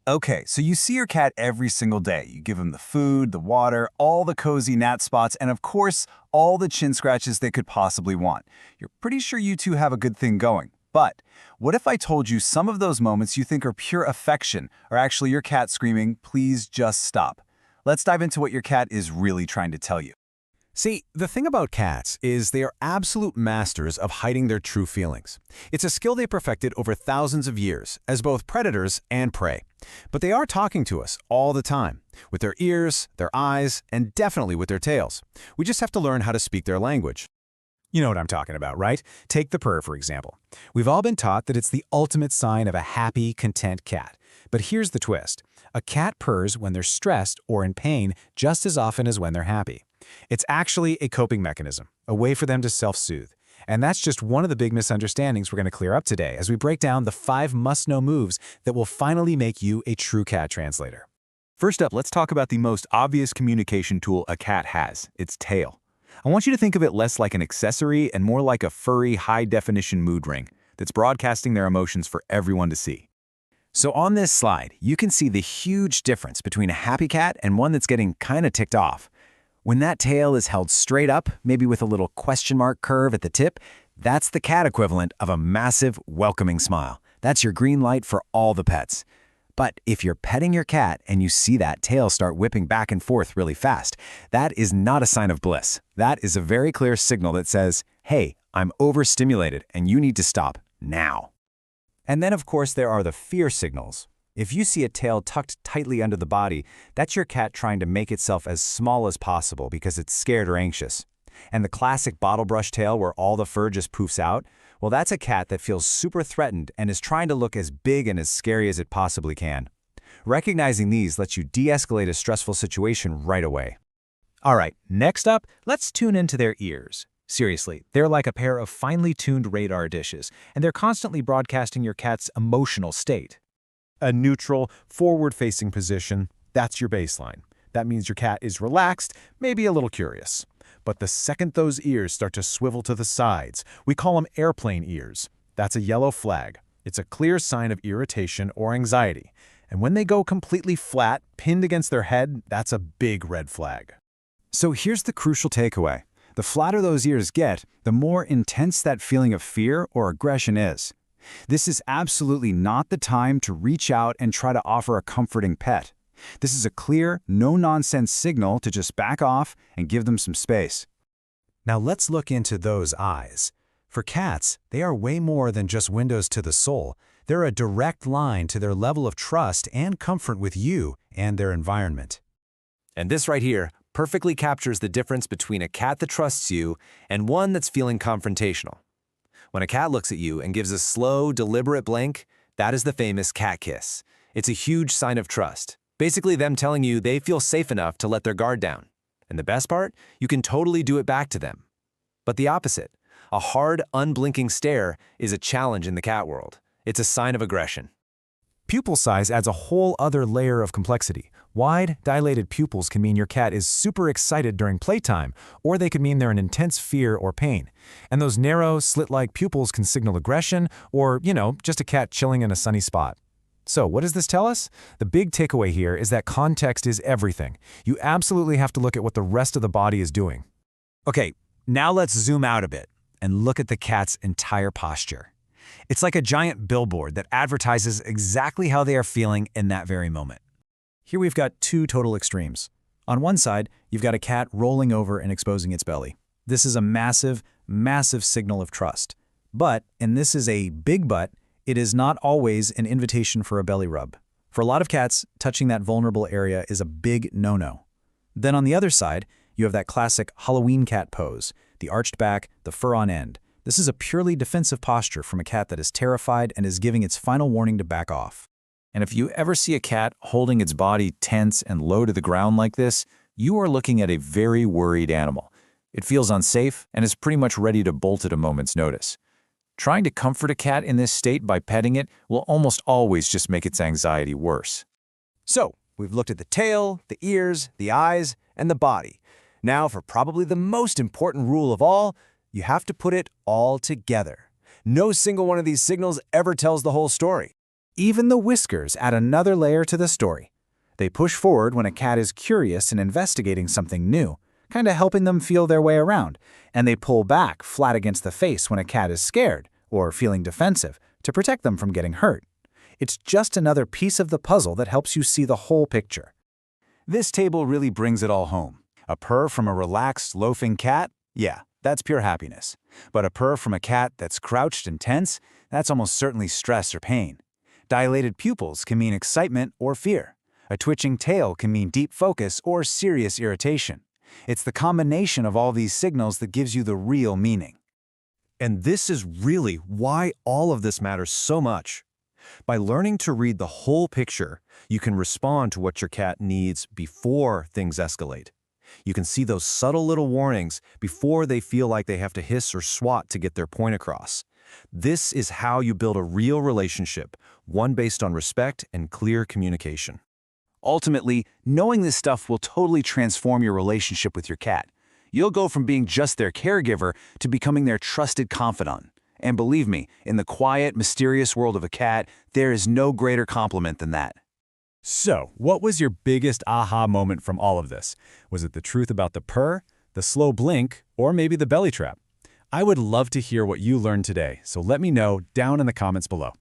Okay, so you see your cat every single day. You give him the food, the water, all the cozy nat spots, and of course, all the chin scratches they could possibly want. You're pretty sure you two have a good thing going. But what if I told you some of those moments you think are pure affection are actually your cat screaming, "Please just stop"? Let's dive into what your cat is really trying to tell you. See, the thing about cats is they are absolute masters of hiding their true feelings. It's a skill they perfected over thousands of years as both predators and prey. But they are talking to us all the time, with their ears, their eyes, and definitely with their tails. We just have to learn how to speak their language. You know what I'm talking about, right? Take the purr, for example. We've all been taught that it's the ultimate sign of a happy, content cat. But here's the twist. A cat purrs when they're stressed or in pain just as often as when they're happy. It's actually a coping mechanism, a way for them to self-soothe. And that's just one of the big misunderstandings we're going to clear up today as we break down the 5 must-know moves that will finally make you a true cat translator. First up, let's talk about the most obvious communication tool a cat has, its tail. I want you to think of it less like an accessory and more like a furry, high-definition mood ring that's broadcasting their emotions for everyone to see. So on this slide, you can see the huge difference between a happy cat and one that's getting kind of ticked off. When that tail is held straight up, maybe with a little question mark curve at the tip, that's the cat equivalent of a massive, welcoming smile. That's your green light for all the pets. But if you're petting your cat and you see that tail start whipping back and forth really fast, that is not a sign of bliss. That is a very clear signal that says, hey, I'm overstimulated and you need to stop now. And then, of course, there are the fear signals. If you see a tail tucked tightly under the body, that's your cat trying to make itself as small as possible because it's scared or anxious. And the classic bottle brush tail where all the fur just poofs out, well, that's a cat that feels super threatened and is trying to look as big and as scary as it possibly can. Recognizing these lets you de-escalate a stressful situation right away. All right, next up, let's tune into their ears. Seriously, they're like a pair of finely tuned radar dishes, and they're constantly broadcasting your cat's emotional state. A neutral, forward-facing position, that's your baseline. That means your cat is relaxed, maybe a little curious. But the second those ears start to swivel to the sides, we call them airplane ears. That's a yellow flag. It's a clear sign of irritation or anxiety. And when they go completely flat, pinned against their head, that's a big red flag. So here's the crucial takeaway. The flatter those ears get, the more intense that feeling of fear or aggression is. This is absolutely not the time to reach out and try to offer a comforting pet. This is a clear, no-nonsense signal to just back off and give them some space. Now let's look into those eyes. For cats, they are way more than just windows to the soul. They're a direct line to their level of trust and comfort with you and their environment. And this right here perfectly captures the difference between a cat that trusts you and one that's feeling confrontational. When a cat looks at you and gives a slow, deliberate blink, that is the famous cat kiss. It's a huge sign of trust. Basically them telling you they feel safe enough to let their guard down. And the best part, you can totally do it back to them. But the opposite, a hard, unblinking stare is a challenge in the cat world. It's a sign of aggression. Pupil size adds a whole other layer of complexity. Wide, dilated pupils can mean your cat is super excited during playtime, or they could mean they're in intense fear or pain. And those narrow, slit-like pupils can signal aggression or, just a cat chilling in a sunny spot. So what does this tell us? The big takeaway here is that context is everything. You absolutely have to look at what the rest of the body is doing. Okay, now let's zoom out a bit and look at the cat's entire posture. It's like a giant billboard that advertises exactly how they are feeling in that very moment. Here we've got 2 total extremes. On one side, you've got a cat rolling over and exposing its belly. This is a massive, massive signal of trust. But, and this is a big but, it is not always an invitation for a belly rub. For a lot of cats, touching that vulnerable area is a big no-no. Then on the other side, you have that classic Halloween cat pose, the arched back, the fur on end. This is a purely defensive posture from a cat that is terrified and is giving its final warning to back off. And if you ever see a cat holding its body tense and low to the ground like this, you are looking at a very worried animal. It feels unsafe and is pretty much ready to bolt at a moment's notice. Trying to comfort a cat in this state by petting it will almost always just make its anxiety worse. So, we've looked at the tail, the ears, the eyes, and the body. Now for probably the most important rule of all, you have to put it all together. No single one of these signals ever tells the whole story. Even the whiskers add another layer to the story. They push forward when a cat is curious and investigating something new, kind of helping them feel their way around, and they pull back flat against the face when a cat is scared or feeling defensive to protect them from getting hurt. It's just another piece of the puzzle that helps you see the whole picture. This table really brings it all home. A purr from a relaxed, loafing cat? Yeah, that's pure happiness. But a purr from a cat that's crouched and tense? That's almost certainly stress or pain. Dilated pupils can mean excitement or fear. A twitching tail can mean deep focus or serious irritation. It's the combination of all these signals that gives you the real meaning. And this is really why all of this matters so much. By learning to read the whole picture, you can respond to what your cat needs before things escalate. You can see those subtle little warnings before they feel like they have to hiss or swat to get their point across. This is how you build a real relationship, one based on respect and clear communication. Ultimately, knowing this stuff will totally transform your relationship with your cat. You'll go from being just their caregiver to becoming their trusted confidant. And believe me, in the quiet, mysterious world of a cat, there is no greater compliment than that. So, what was your biggest aha moment from all of this? Was it the truth about the purr, the slow blink, or maybe the belly trap? I would love to hear what you learned today, so let me know down in the comments below.